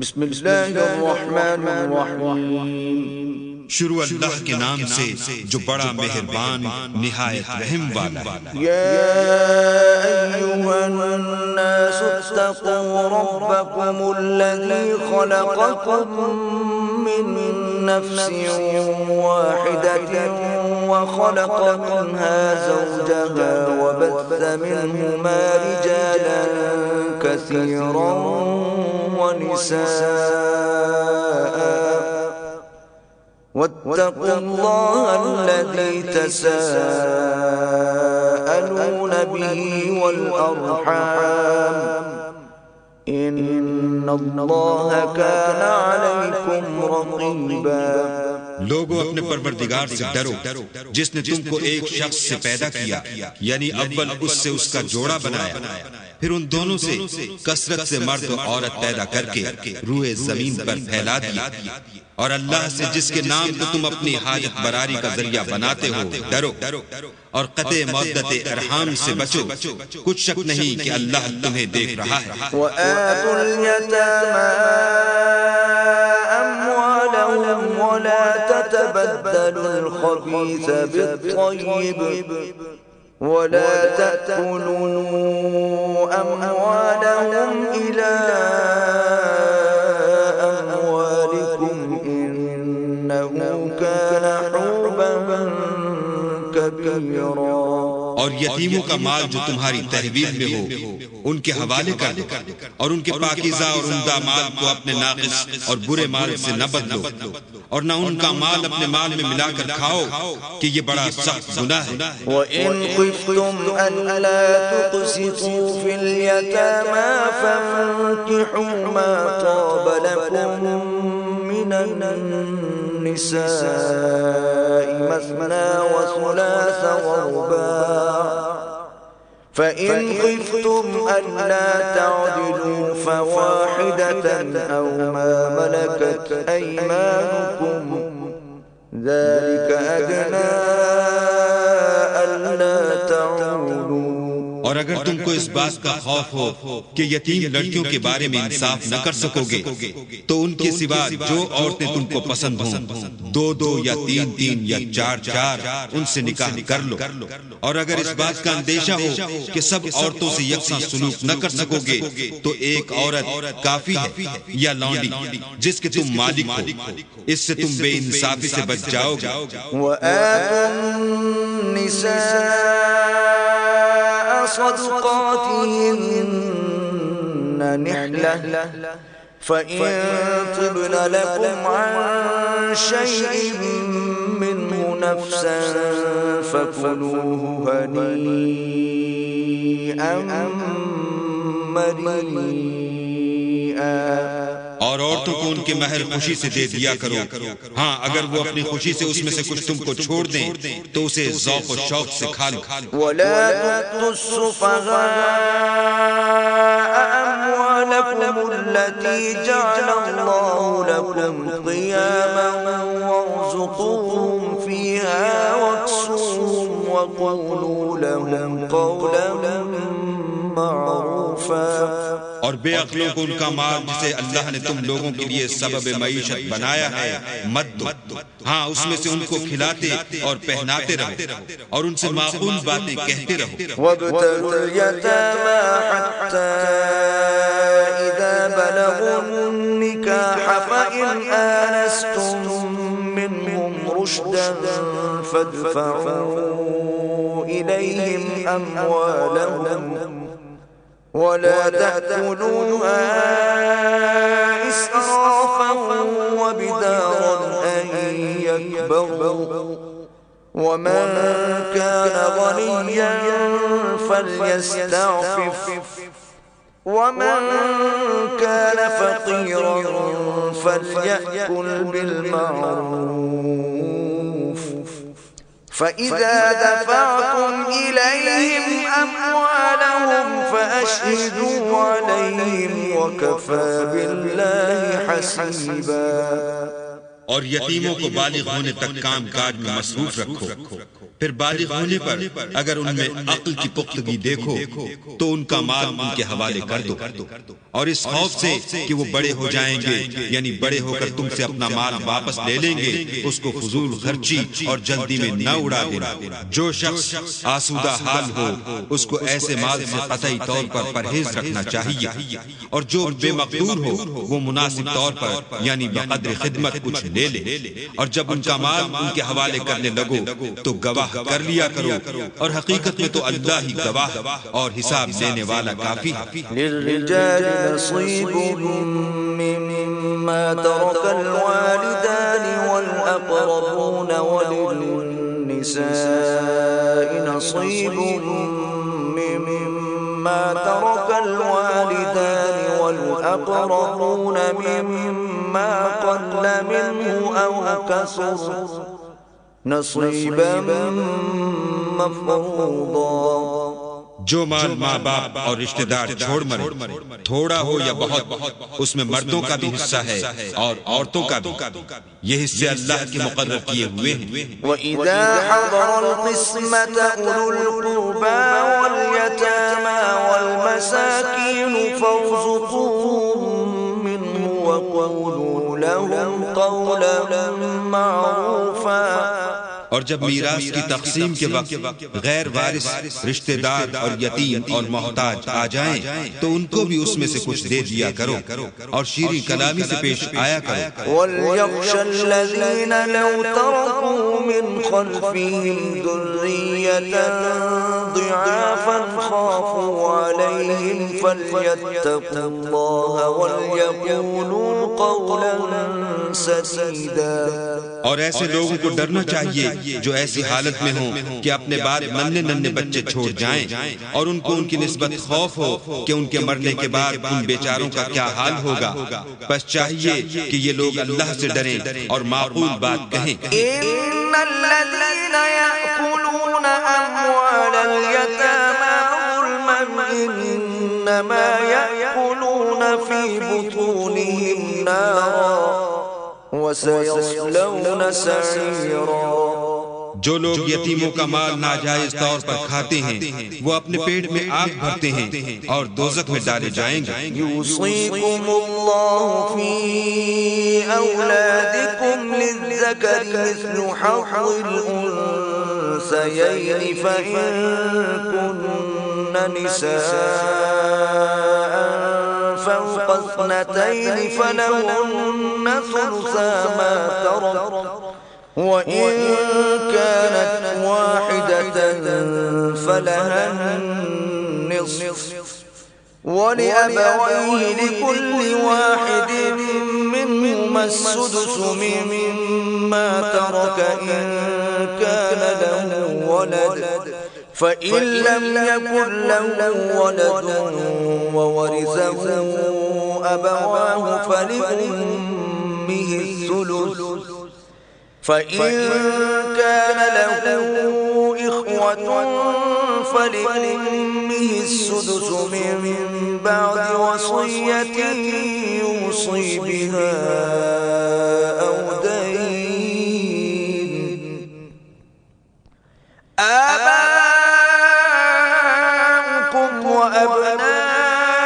بسم اللہ الرحمن الرحیم۔ شروع اللہ کے نام سے جو بڑا مہربان نہایت رحم والا ہے۔ یا ایھا الناس اتقوا ربکم الذی خلقکم من نفس واحدة وخلق منها زوجها وبث منهما رجالا كثيرا ونساء واتقوا الله الذي تساءلون به والأرحام إن الله كان عليكم رقيبا۔ لوگوں اپنے پروردگار سے ڈرو جس نے تم کو ایک شخص سے پیدا کیا، یعنی اول اس سے اس کا جوڑا بنایا، پھر ان دونوں سے کثرت سے مرد و عورت پیدا کر کے روئے زمین پر پھیلا دیا، اور اللہ سے جس کے نام کو تم اپنی حاجت براری کا ذریعہ بناتے ہو ڈرو، اور قطع مودت ارحام سے بچو، کچھ شک نہیں کہ اللہ تمہیں دیکھ رہا ہے۔ وآتوا اليتامى أموالهم ولا تتبدلوا الخبيث بالطيب ولا تأكلوا أموالهم إلى أموالكم إنه كان حوبا كبيرا۔ اور یتیموں کا مال جو تمہاری تحویل میں ہو ان کے حوالے کر دو، اور ان کے پاکیزہ اور عمدہ مال کو اپنے ناقص اور برے مال سے نہ بدلو، اور نہ ان کا مال اپنے مال میں ملا کر کھاؤ کہ یہ بڑا سخت گناہ ہے۔ وَإِنْ خِفْتُمْ أَلَّا تُقْسِطُوا فِي الْيَتَامَى فَانكِحُوا مَا طَابَ لَكُم مِّنَ النِّسَاءِ مَثْنَىٰ وَثُلَاثَ وَرُبَاعَ فَإِنْ خِفْتُمْ أَلَّا تَعْدِلُوا فَوَاحِدَةً أَوْ مَا مَلَكَتْ أَيْمَانُكُمْ ذَلِكَ أَدْنَىٰ أَلَّا تَعُولُوا۔ اور اگر تم کو اس بات کا خوف ہو کہ یتیم لڑکیوں کے بارے میں انصاف نہ کر سکو گے تو ان کے سوا جو عورتیں تم کو پسند ہوں، دو دو یا تین تین یا چار چار، ان سے نکاح کر لو۔ اور اگر اس بات کا اندیشہ ہو کہ سب عورتوں سے یکساں سلوک نہ کر سکو گے تو ایک عورت کافی ہے یا لونڈی جس کے تم مالک ہو، اس سے تم بے انصافی سے بچ جاؤ گے۔ وَآتُوا النِّسَاءَ صدقاتهن نحلة فإن طبن لكم عن شيء منه نفسا فكلوه هنيئا مريئا۔ اور عورتوں کو ان کے مہر خوشی سے دے دیا کرو، ہاں اگر وہ اپنی خوشی سے اس میں سے کچھ تم کو چھوڑ دیں تو اسے ذوق و شوق سے کھا لو۔ ولا تؤتوا السفهاء أموالكم التي جعل الله لكم قياما وارزقوهم فيها واكسوهم وقولوا لهم قولا معروفا۔ اور بے عقلوں کو ان کا مال جسے اللہ نے تم لوگوں کے لیے سبب معیشت بنایا ہے مت دو، ہاں اس میں سے ان کو کھلاتے اور پہناتے رہو اور ان سے معقول باتیں کہتے رہو۔ وابتلوا اليتامى حتى إذا بلغوا النكاح فإن آنستم منهم رشدا فادفعوا إليهم أموالهم ولا تأكلوها إسرافا وبدارا أن يكبروا ومن كان غنيا فليستعفف ومن كان فقيرا فليأكل بالمعروف فإذا دفعتم إليهم أموالهم فأشهدوا عليهم وكفى بالله حسيبا۔ اور یتیموں کو بالغ ہونے تک کام کاج میں مصروف رکھو، پھر بالغ ہونے پر اگر ان میں عقل کی پختگی دیکھو تو ان کا مال ان کے حوالے کر دو، اور اس خوف سے کہ وہ بڑے ہو جائیں گے، یعنی بڑے ہو کر تم سے اپنا مال واپس لے لیں گے، اس کو فضول خرچی اور جلدی میں نہ اڑا دینا۔ جو شخص آسودہ حال ہو اس کو ایسے مال سے قطعی طور پر پرہیز رکھنا چاہیے، اور جو بے مقدور ہو وہ مناسب طور پر یعنی بقدر خدمت کچھ لے لے، اور جب ان کا مال ان کے حوالے کرنے لگو تو گواہ کر لیا کرو، اور حقیقت میں تو اللہ ہی گواہ اور حساب لینے والا کافی ہے۔ للرجال نصيب مما ترك الوالدان والأقربون وللنساء نصيب مما ترك الوالدان والأقربون مما قل منه أو كثر نصيبا مفروضا۔ جو مال ماں باپ اور رشتہ دار چھوڑ مرے، تھوڑا ہو یا بہت، اس میں مردوں کا بھی حصہ ہے اور عورتوں کا بھی، یہ حصے اللہ کے مقرر کیے ہوئے ہیں۔ وَإِذَا حَضَرَ الْقِسْمَةَ أُولُو الْقُرْبَى وَالْيَتَامَى وَالْمَسَاكِينُ فَارْزُقُوهُم مِّنْهُ وَقُولُوا لَهُمْ قَوْلًا مَّعْرُوفًا۔ اور جب میراث کی تقسیم کے وقت غیر وارث رشتہ دار اور یتیم اور محتاج آ جائیں تو ان کو بھی اس میں سے کچھ دے دیا کرو اور شیریں کلامی سے پیش آیا کرو۔ وَلْيَخْشَ الَّذِينَ لَوْ تَرَكُوا مِنْ خَلْفِهِمْ ذُرِّيَّةً ضِعَافًا خَافُوا عَلَيْهِمْ فَلْيَتَّقُوا اللَّهَ وَلْيَقُولُوا قَوْلًا سَدِيدًا۔ اور ایسے لوگوں کو ڈرنا چاہیے جو ایسی حالت میں ہوں کہ اپنے باپ ننھے بچے چھوڑ جائیں اور ان کو ان کی نسبت خوف ہو کہ ان کے مرنے کے بعد ان بیچاروں کا کیا حال ہوگا، بس چاہیے کہ یہ لوگ اللہ سے ڈریں اور معقول بات کہیں۔ ان الذين يأكلون اموال اليتامى ظلما انما يأكلون في بطونهم نارا وَسَيَصْلَوْنَ سَعِيرًا۔ جو لوگ یتیموں کا مال ناجائز طور پر کھاتے ہیں وہ اپنے پیٹ میں آگ بھرتے ہیں اور دوزخ میں ڈالے جائیں گے۔ يُوصِيكُمُ اللَّهُ فِي أَوْلَادِكُمْ لِلذَّكَرِ مِثْلُ حَظِّ الْأُنثَيَيْنِ فَإِن كُنَّ نِسَاءً فوق اثنتين فلهن ثلثا ما ترك وإن كانت واحدة فلها النصف ولأبويه لكل واحد منهما السدس مما ترك إن كان له ولد فإن لم يكن له ولد وورثه أبواه فلأمه الثلث فإن كان له إخوة فلأمه السدس من بعد وصية يوصي بها أو دين۔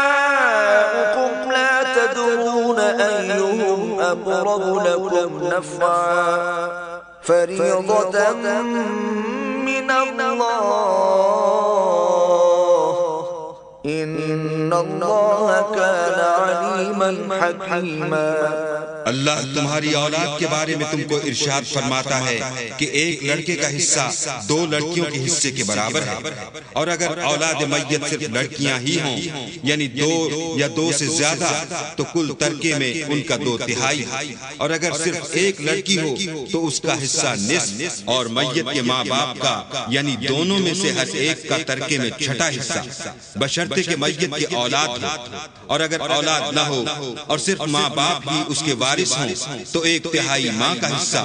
وأبناؤكم لا تدرون أيهم أقرب لكم نفعا فريضة من الله إن الله كان عليما حكيما۔ اللہ تمہاری اولاد کے بارے میں تم کو ارشاد فرماتا ہے کہ ایک لڑکے کا حصہ دو لڑکیوں کے حصے کے برابر ہے، اور اگر اولاد میت صرف لڑکیاں ہی ہوں یعنی دو یا دو سے زیادہ تو کل ترکے میں ان کا 2/3، اور اگر صرف ایک لڑکی ہو تو اس کا حصہ نصف، اور میت کے ماں باپ کا یعنی دونوں میں سے ہر ایک کا ترکے میں 6واں حصہ، بشرطے کہ میت کی اولاد ہو، اور اگر اولاد نہ ہو اور صرف ماں باپ ہی اس کے وارث ہوں تو 1/3 ماں کا حصہ،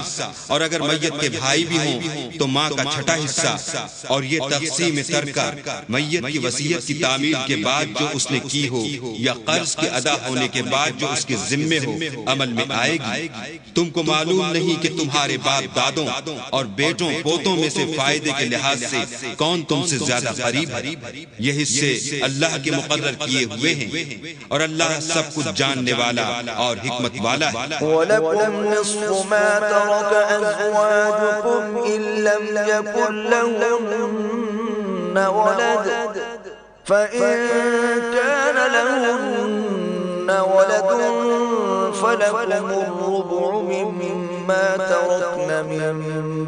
اور اگر میت کے بھائی بھی ہوں تو ماں کا 6واں حصہ، اور یہ تقسیم ترکہ میت کی وصیت کی تعمیل کے بعد جو اس نے کی ہو یا قرض کے ادا ہونے کے بعد جو اس کے ذمے ہو عمل میں آئے گی۔ تم کو معلوم نہیں کہ تمہارے باپ دادوں اور بیٹوں پوتوں میں سے فائدے کے لحاظ سے کون تم سے زیادہ قریب ہے؟ یہ حصے اللہ کے مقرر کیے ہوئے ہیں، اور اللہ سب کچھ جاننے والا اور حکمت والا ہے۔ وَلَكُمْ نِصْفُ مَا تَرَكَ أَزْوَاجُكُمْ إِن لَّمْ يَكُن لَّهُنَّ وَلَدٌ فَإِن كَانَ لَهُنَّ وَلَدٌ فَلَكُمُ الرُّبُعُ مِمَّا تَرَكْنَ مِن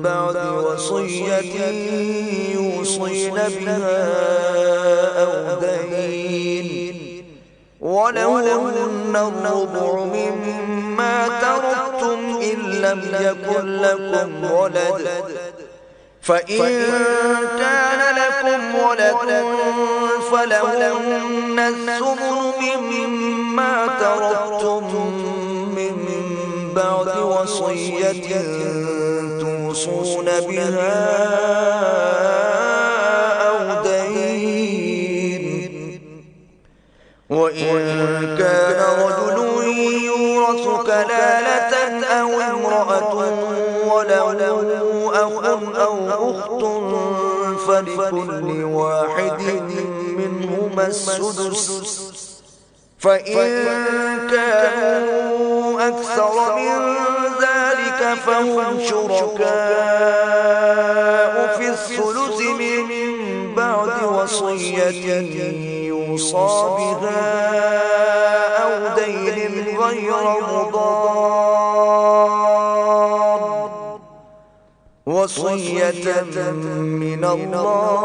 بَعْدِ وَصِيَّةٍ يُوصِينَ بِهَا أَوْ دَيْنٍ وَلَهُنَّ الرُّبُعُ مِمَّا تَرَكْتُمْ إِن لَّمْ يَكُن لَّكُمْ وَلَدٌ فَإِن كَانَ لَكُمْ وَلَدٌ فَلَهُنَّ الثُّمُنُ مِمَّا تَرَكْتُم مِّن بَعْدِ وَصِيَّةٍ تُوصُونَ بِهَا أَوْ دَيْنٍ وَإِن كَانَ رَجُلٌ يُورَثُ كَلَالَةً أَوْ امْرَأَةٌ وَلَهُ أَخٌ أَوْ أُخْتٌ فَلِكُلِّ وَاحِدٍ مِّنْهُمَا السُّدُسُ فَإِن كَانُوا أَكْثَرَ مِن ذَلِكَ فَهُمْ شُرَكَاءُ فِي الثُّلُثِ مِن بَعْدِ وَصِيَّةٍ يُوصَىٰ بِهَا أَوْ دَيْنٍ غَيْرَ مُضَارٍّ وَصِيَّةً مِّنَ اللَّهِ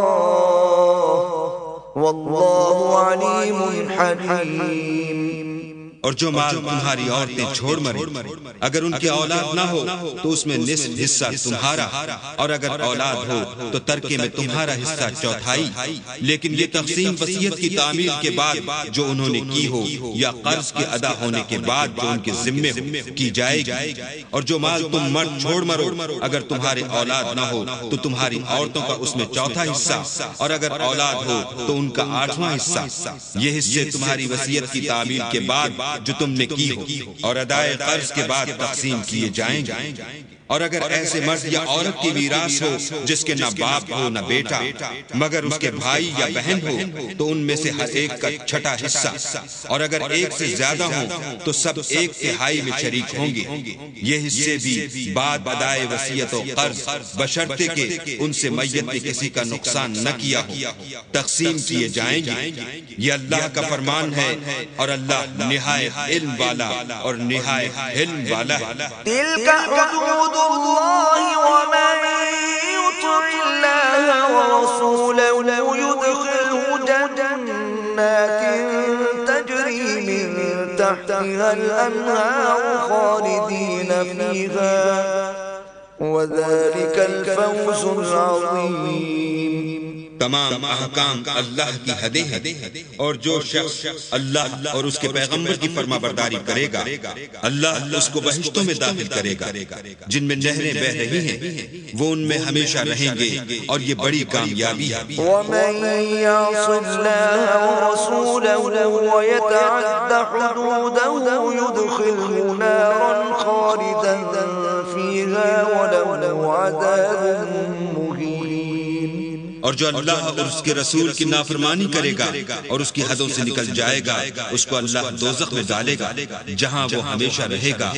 وَاللَّهُ عَلِيمٌ حَكِيمٌ۔ اور جو مال تمہاری عورتیں چھوڑ مریں اگر ان کی اولاد نہ ہو تو اس میں نصف حصہ تمہارا، اور اگر اولاد ہو تو ترکے میں تمہارا حصہ 1/4، لیکن یہ تقسیم وصیت کی تعمیل کے بعد جو انہوں نے کی ہو یا قرض کے ادا ہونے کے بعد جو ان کے ذمے ہو کی جائے گی۔ اور جو مال تم مرد چھوڑ مرو اگر تمہارے اولاد نہ ہو تو تمہاری عورتوں کا اس میں 1/4 حصہ، اور اگر اولاد ہو تو ان کا 8واں حصہ۔ یہ حصے تمہاری وصیت کی تعمیل کے بعد جو تم نے کی ہو اور ادائے قرض کے بعد تقسیم کیے جائیں گے۔ اور اگر ایسے مرد یا عورت کی میراث ہو جس کے نہ باپ ہو نہ بیٹا مگر اس کے بھائی یا بہن ہو تو ان میں سے ہر ایک کا 6واں حصہ، اور اگر ایک سے زیادہ ہوں تو سب 1/3 میں شریک ہوں گے۔ یہ حصے بھی بعد ادائے وصیت و قرض بشرطے کہ ان سے میت نے کسی کا نقصان نہ کیا ہو تقسیم کیے جائیں گے۔ یہ اللہ کا فرمان ہے اور اللہ نہایت علم والا اور نہایت علم والا ہے۔ تِلْكَ حُدُودُ اللَّهِ وَمَن يُطِعِ اللَّهَ وَرَسُولَهُ يُدْخِلْهُ جَنَّاتٍ تَجْرِي مِن تَحْتِهَا الْأَنْهَارُ خَالِدِينَ فِيهَا وَذَلِكَ الْفَوْزُ الْعَظِيمُ۔ تمام احکام اللہ کی حدیں ہیں، اور جو شخص اللہ اور اس کے پیغمبر کی فرما برداری کرے گا اللہ اس کو بہشتوں میں داخل کرے گا جن میں نہریں بہہ رہی ہیں، وہ ان میں ہمیشہ رہیں گے، اور یہ بڑی کامیابی ہے۔ وَمَن يَعْصِ اللَّهَ وَرَسُولَهُ وَيَتَعَدَّ حُدُودَهُ يُدْخِلْهُ نَارًا خَالِدًا فِيهَا وَلَهُ عَذَابٌ مُّهِينٌ۔ اور جو اللہ اور اس کے رسول کی نافرمانی کرے گا اور اس کی حدوں سے نکل جائے گا اس کو اللہ دوزخ میں ڈالے گا جہاں وہ ہمیشہ رہے گا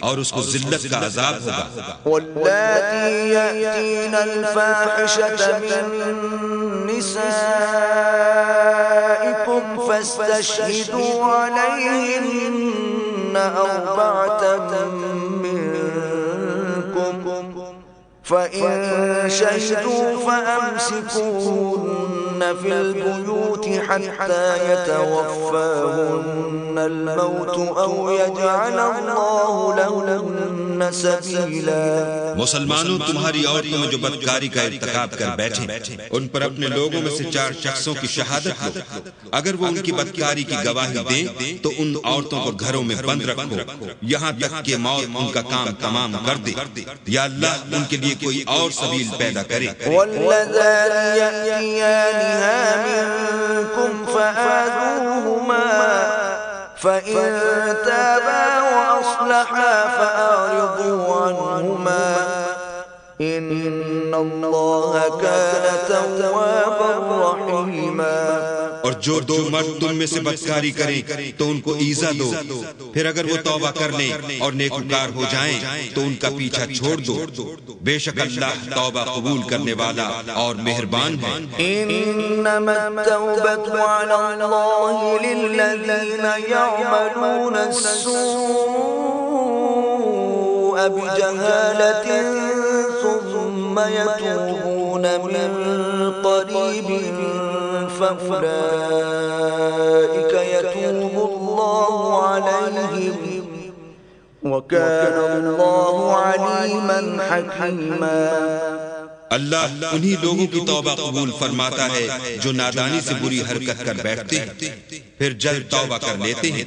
اور اس کو ذلت کا عذاب ہوگا۔ واللاتی یأتین الفاحشة من نسائکم فاستشہدوا علیہن أربعة منکم فَإِن شَهِدُوا فَأَمْسِكُوهُنَّ في البيوت حتى يتوفاهن الموت أو يجعل الله لهن سبيلا. مسلمانوں تمہاری عورتوں میں جو بدکاری کا ارتکاب کر بیٹھے ان پر اپنے لوگوں میں سے 4 شخصوں کی شہادت لو. اگر وہ ان کی بدکاری کی گواہی دیں تو ان عورتوں کو گھروں میں بند رکھو یہاں تک کہ موت ان کا کام تمام کر دے. یا اللہ ان کے لیے کوئی اور سبیل پیدا کرے. واللذان يأتيانها منكم فآذوهما فإن تابا وأصلحا فأعرضوا عنهما إن الله كان توابا رحيما. اور جو 2 مرد تم میں سے بدکاری کریں تو ان کو ایذا دو. پھر اگر وہ توبہ کر لیں اور نیکوکار ہو جائیں تو ان کا پیچھا چھوڑ دو. بے شک اللہ توبہ قبول کرنے والا اور مہربان ہے. انما التوبة على الله للذين يعملون السوء بجهالة ثم يتوبون من قريب فأولئك يتوب الله عليهم وكان الله عليما حكيما. اللہ انہی لوگوں کی توبہ قبول فرماتا ہے جو نادانی سے بری حرکت کر بیٹھتے ہیں پھر جلد توبہ کر لیتے ہیں.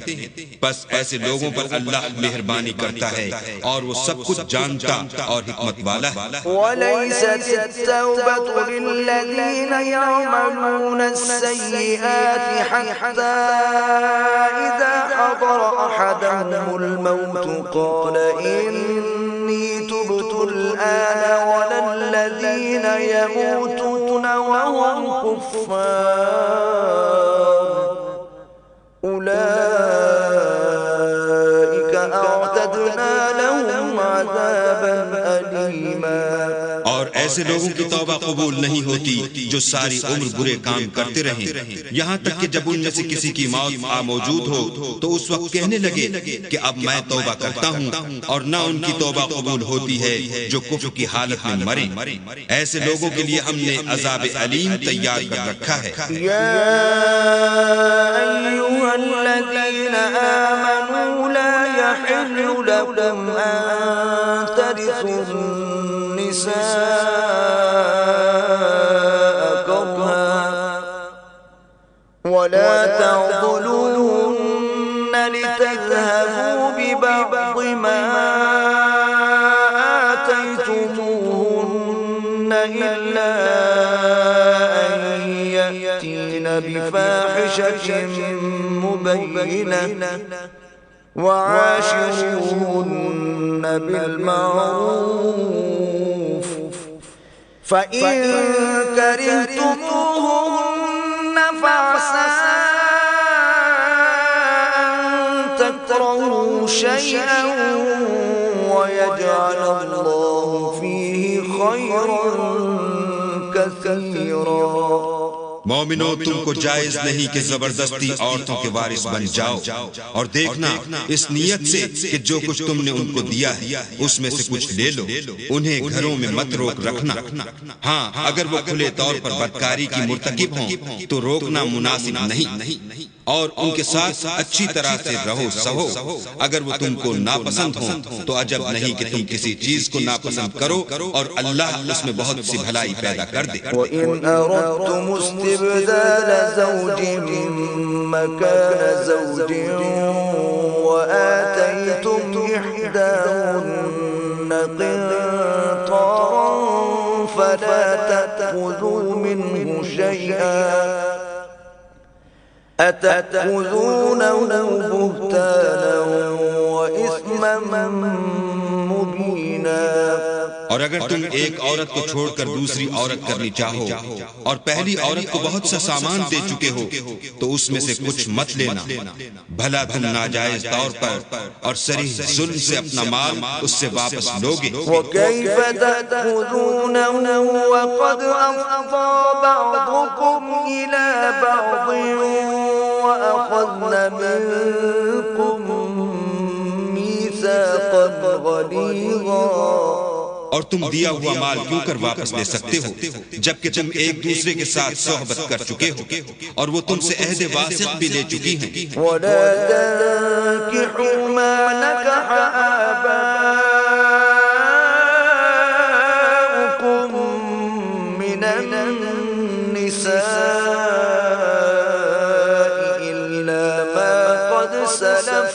بس ایسے لوگوں پر اللہ مہربانی کرتا ہے اور وہ سب کچھ جانتا اور حکمت والا ہے. وَلَيْسَتِ التَّوْبَةُ لِلَّذِينَ يَعْمَلُونَ السَّيِّئَاتِ حَتَّى إِذَا حَضَرَ أَحَدَهُمُ الْمَوْتُ قَالَ إِنِّي تُبْتُ الْآنَ وَلَا الَّذِينَ يَمُوتُونَ وَهُمْ كُفَّارٌ أُولَئِكَ أَعْتَدْنَا لَهُمْ عَذَابًا أَلِيمًا. اور ایسے لوگوں کی توبہ قبول نہیں ہوتی جو ساری عمر برے کام کرتے رہیں یہاں تک کہ جب ان میں سے کسی کی موت موجود ہو تو اس وقت کہنے لگے کہ اب میں توبہ کرتا ہوں اور نہ ان کی توبہ قبول ہوتی ہے جو کفر کی حالت میں مریں. ایسے لوگوں کے لیے ہم نے عذاب علیم تیار کر رکھا ہے. یا ایھا الذین آمنوا لا يحل لكم ان ترثوا النساء كرها ولا تعضلوهن لتذهبوا ببعض ما آتيتموهن إلا أن يأتين بفاحشة مبينة وعاشروهن بالمعروف فإن كرهتموهن فعسى أن تكرهوا شيئا ويجعل الله فيه خيرا كثيرا. مومنو تم کو جائز نہیں کہ زبردستی عورتوں کے وارث بن جاؤ اور دیکھنا اس نیت سے کہ جو کچھ تم نے ان کو دیا ہے اس میں سے کچھ لے لو. انہیں گھروں میں مت روک رکھنا. ہاں اگر وہ کھلے طور پر بدکاری کی مرتکب ہوں تو روکنا مناسب نہیں اور ان کے ساتھ اچھی طرح سے رہو سہو. اگر وہ تم کو ناپسند ہوں تو عجب نہیں کہ تم کسی چیز کو ناپسند کرو اور اللہ اس میں بہت سی بھلائی پیدا کر دے. وَإِنْ أَرَدْتُمُ استبدال زوج مكان زوج وآتيتم إحداهن قنطارا فلا تأخذوا منه شيئا أتأخذونه بهتانا وإثما مبينا. اور اگر تم ایک عورت کو چھوڑ کر دوسری عورت کرنی چاہو اور پہلی عورت کو بہت سا سامان دے چکے ہو تو اس میں سے کچھ مت لینا. بھلا تم ناجائز طور پر اور صریح ظلم سے اپنا مال اس سے واپس لوگے. وَكَيْفَ تَأْخُذُونَهُ وَقَدْ أَفْضَىٰ بَعْضُكُمْ إِلَىٰ بَعْضٍ وَأَخَذْنَ مِنكُم مِّيثَاقًا غَلِيظًا. اور تم دیا ہوا مال کیوں کر واپس لے سکتے ہو جبکہ تم ایک دوسرے کے ساتھ صحبت کر چکے ہو اور وہ تم سے عہد واثق بھی لے چکی ہیں۔ ولا تنكحوا ما نكح آباؤكم من النساء إلا ما قد سلف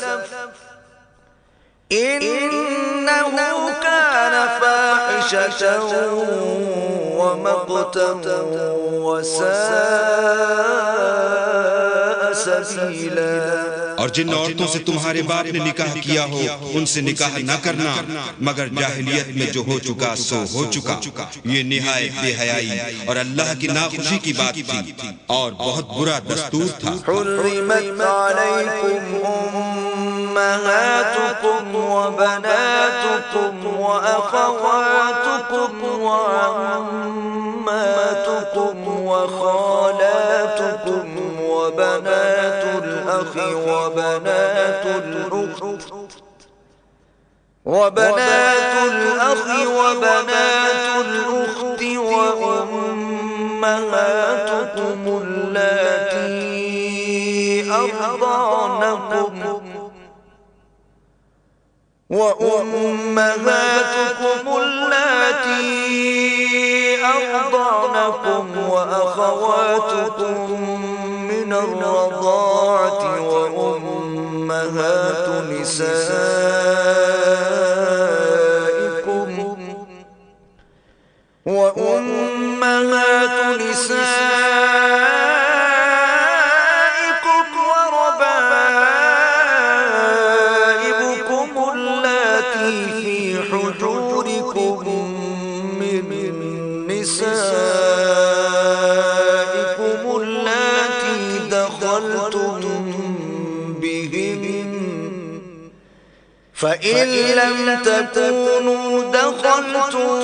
إنه كان فاحشة ومقتا وساء سبيلا۔ اور جن عورتوں سے تمہارے باپ نے نکاح کیا ہو ان سے نکاح نہ کرنا مگر جاہلیت میں جو ہو چکا سو ہو چکا، یہ نہایت بے حیائی اور اللہ کی ناخوشی کی بات تھی اور بہت برا دستور تھا۔ حرمت عليكم أمهاتكم وبناتكم وأخواتكم وعماتكم وخالاتكم وبنات الأخ وبنات الأخت وأمهاتكم اللاتي أرضعنكم وأخواتكم من الرضاعة وأمهات نسائكم وربائبكم اللاتي في حجوركم من نسائكم اللاتي دخلتم بهن فإن لم تكونوا دخلتم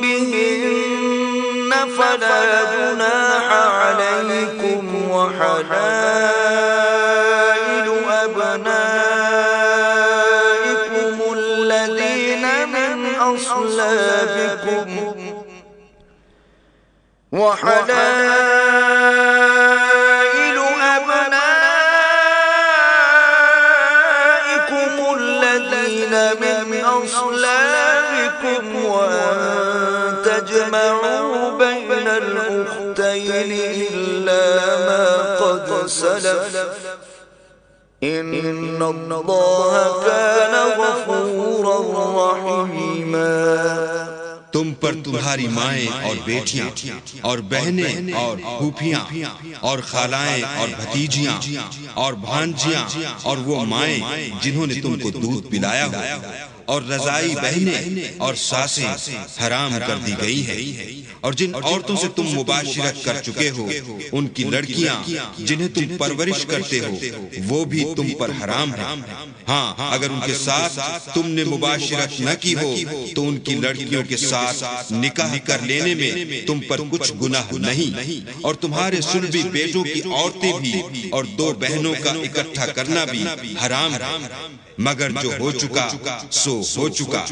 بهن فلا جناح عليكم وحلائل أبنائكم الذين من أصلابكم وأن تجمعوا بين الأختين إلا ما قد سلف إن الله كان غفورا رحيما۔ تم پر تمہاری مائیں اور بیٹیاں اور بہنیں اور پھوپھیاں اور خالائیں اور بھتیجیاں اور بھانجیاں اور وہ مائیں جنہوں نے تم کو دودھ پلایا ہو اور رضائی بہنیں اور ساسیں حرام کر دی گئی ہیں، اور جن عورتوں سے تم مباشرت کر چکے ہو ان کی لڑکیاں جنہیں تم پرورش کرتے ہو وہ بھی تم پر حرام ہیں۔ ہاں اگر ان کے ساتھ تم نے مباشرت نہ کی ہو تو ان کی لڑکیوں کے ساتھ نکاح کر لینے میں تم پر کچھ گناہ نہیں، اور تمہارے سلبی بیٹوں کی عورتیں بھی اور دو بہنوں کا اکٹھا کرنا بھی حرام ہے مگر جو ہو چکا سو ہو چکا،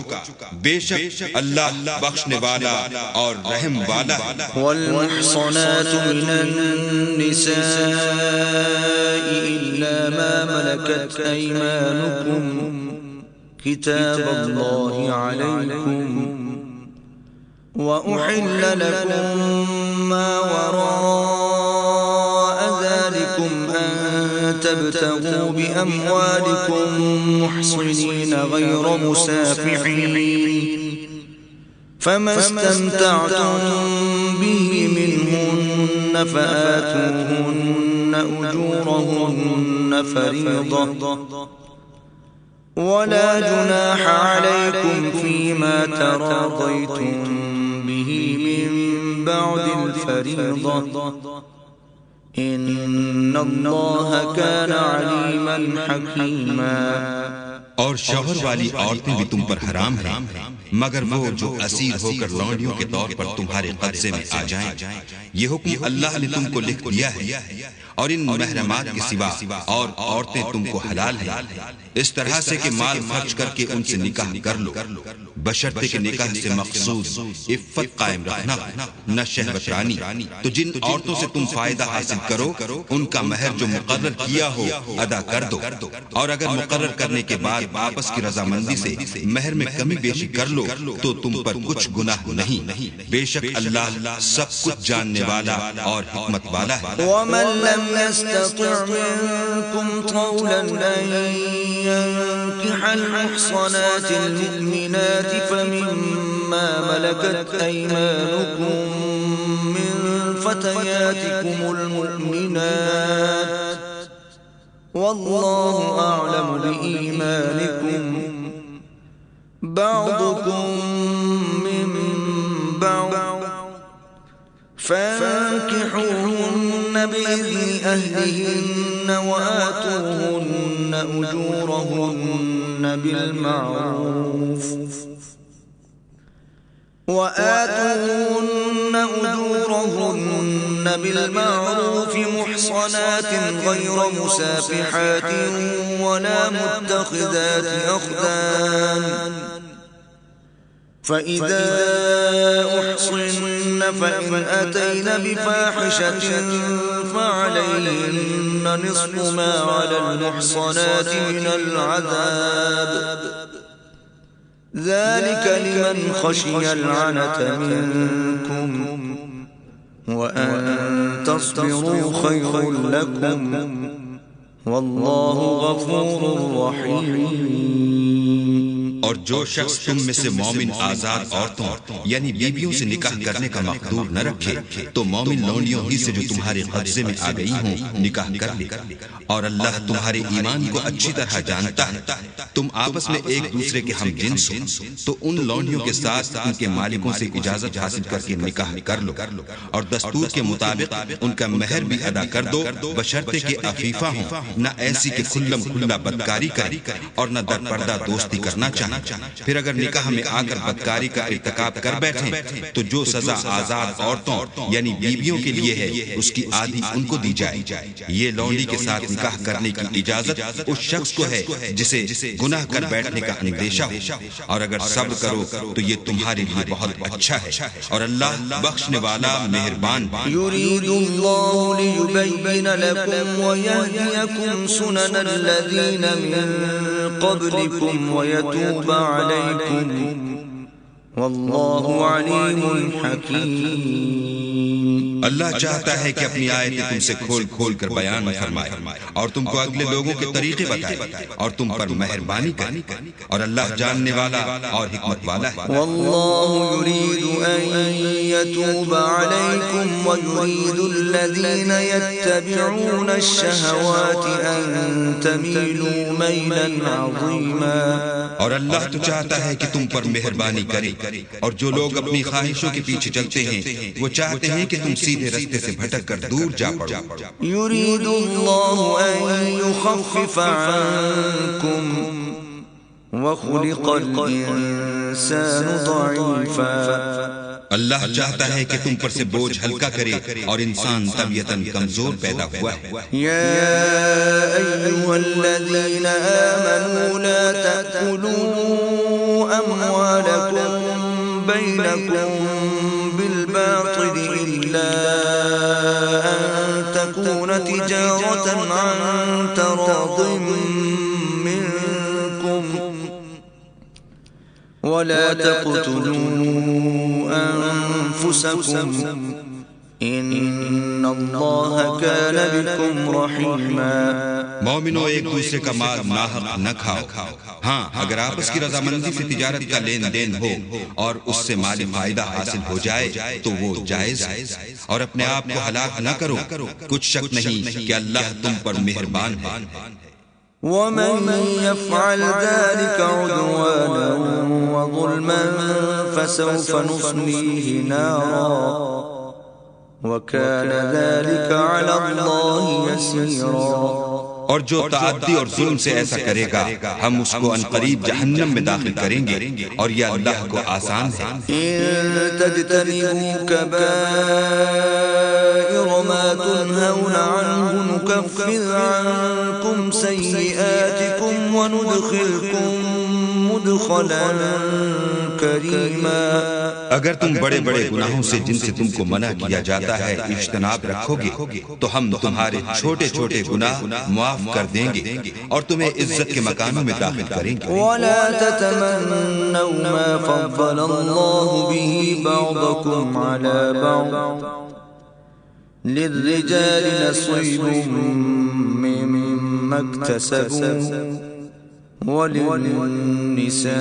بے شک اللہ بخشنے والا اور رحم والا ہے۔ والمحصنات من النساء إلا ما ملكت أيمانكم كتاب الله عليكم وأحل لكم ما وراء ذلكم أن تبتغوا بأموالكم محصنين غير مسافحين فما استمتعتم به منهن فآتوهن أجورهن فريضة ولا جناح عليكم فيما تراضيتم به من بعد الفريضة إن الله كان عليما حكيما۔ اور شوہر والی عورتیں بھی تم پر حرام ہیں مگر وہ جو اسیر ہو کر لونڈیوں کے طور پر تمہارے قبضے میں آ جائیں۔ یہ حکم اللہ نے تم کو لکھ دیا ہے، اور ان محرمات کے سوا اور عورتیں تم کو حلال ہیں، اس طرح سے کہ مال خرچ کر کے ان سے نکاح کر لو، بشرطے کے نکاح سے مقصود عفت قائم رکھنا نہ شہوت رانی۔ تو جن عورتوں سے تم فائدہ حاصل کرو ان کا مہر جو مقرر کیا ہو ادا کر دو، اور اگر مقرر کرنے کے بعد آپس کی رضامندی سے مہر میں کمی بیشی کر لو تو تم پر کچھ گناہ نہیں، بے شک اللہ سب کچھ جاننے والا اور حکمت والا ہے۔ ومن لم يستطع منكم طولا أن ينكح المحصنات المؤمنات فمما ملكت أيمانكم من فتياتكم المؤمنات والله أعلم بإيمانكم بعضكم من بعض فانكحوهن بإذن أهلهن وآتوهن أجورهن بالمعروف محصنات غير مسافحات ولا متخذات أخدان فإذا أحصن فإن أتين بفاحشة فعليهن نصف ما على المحصنات من العذاب ذلك لمن خشي العنة منكم وأن تصبروا خير لكم والله غفور رحيم۔ اور جو شخص تم میں سے مومن آزاد عورتوں یعنی بیویوں سے نکاح کرنے کا مقدور نہ رکھے تو مومن لونڈیوں ہی سے جو تمہارے قبضے میں آ گئی ہوں نکاح کر لے، اور اللہ تمہارے ایمان کو اچھی طرح جانتا ہے۔ تم آپس میں ایک دوسرے کے ہم جنس ہو تو ان لونڈیوں کے ساتھ ان کے مالکوں سے اجازت حاصل کر کے نکاح کر لو، اور دستور کے مطابق ان کا مہر بھی ادا کر دو، بشرطے کہ عفیفہ ہوں، نہ ایسی کہ کھلم کھلا بدکاری کرے اور نہ در پردہ دوستی کرنا چاہے۔ پھر اگر نکاح میں آ کر بدکاری کا ارتکاب کر بیٹھیں تو جو سزا آزاد عورتوں یعنی بیویوں کے لیے ہے اس کی آدھی ان کو دی جائے۔ یہ لونڈی کے ساتھ نکاح کرنے کی اجازت اس شخص کو ہے جسے گناہ کر بیٹھنے کا اندیشہ ہو، اور اگر صبر کرو تو یہ تمہارے لیے بہت اچھا ہے، اور اللہ بخشنے والا مہربان ہے۔ يريد الله ليبين لكم ويهديكم سنن الذين من قبلكم ويتوب عليكم والله عليم حكيم۔ اللہ چاہتا ہے کہ اپنی آیتیں تم سے کھول کھول کر بیان فرمائے اور تم کو اگلے لوگوں کے طریقے بتائے اور تم پر مہربانی کرے، اور اللہ جاننے والا اور حکمت والا ہے۔ والله يريد أن يتوب عليكم ويريد الذين يتبعون الشهوات أن تميلوا ميلا عظيما۔ اور اللہ تو چاہتا ہے کہ تم پر مہربانی کرے، اور جو لوگ اپنی خواہشوں کے پیچھے چلتے ہیں وہ چاہتے ہیں کہ تم سیدھے رستے سے بھٹک کر دور جا پڑو۔ يريد الله أن يخفف عنكم وخلق الإنسان ضعيفا۔ اللہ چاہتا ہے کہ تم پر سے بوجھ ہلکا کرے، اور انسان طبیعتاً کمزور پیدا ہوا ہے۔ يا أيها الذين آمنوا لا تأكلوا أموالكم بينكم بالباطل إلا أن تكون تجارة عن تراض منكم ولا تقتلوا أنفسكم إن الله كان بكم رحيما۔ مومنوں ایک دوسرے کا مال ناحق نہ کھاؤ، ہاں اگر آپس کی رضامندی سے تجارت کا لین دین ہو اور اس سے مالی فائدہ حاصل ہو جائے تو وہ جائز ہے، اور اپنے آپ کو ہلاک نہ کرو، کچھ شک نہیں کہ اللہ تم پر مہربان ہے۔ ومن يفعل ذلك عدوانا وظلما فسوف نصليه نارا وكان ذلك على الله يسيرا۔ اور جو تعدی اور ظلم سے ایسا کرے گا ہم اس کو عنقریب جہنم میں داخل کریں گے، اور یہ اللہ کو آسان ہے۔ إن تجتنبوا كبائر ما تنهون عنه نكفر عنكم سيئاتكم وندخلكم مدخلا كريما. اگر تم بڑے بڑے گناہوں سے جن سے تم کو منع کیا جاتا ہے اجتناب رکھو گے تو ہم تمہارے چھوٹے چھوٹے گناہ معاف کر دیں گے اور تمہیں عزت کے مکانوں میں داخل کریں گے. ولا تتمنوا ما فضل الله به بعضكم على بعض للرجال نصيب مما اكتسبوا وللنساء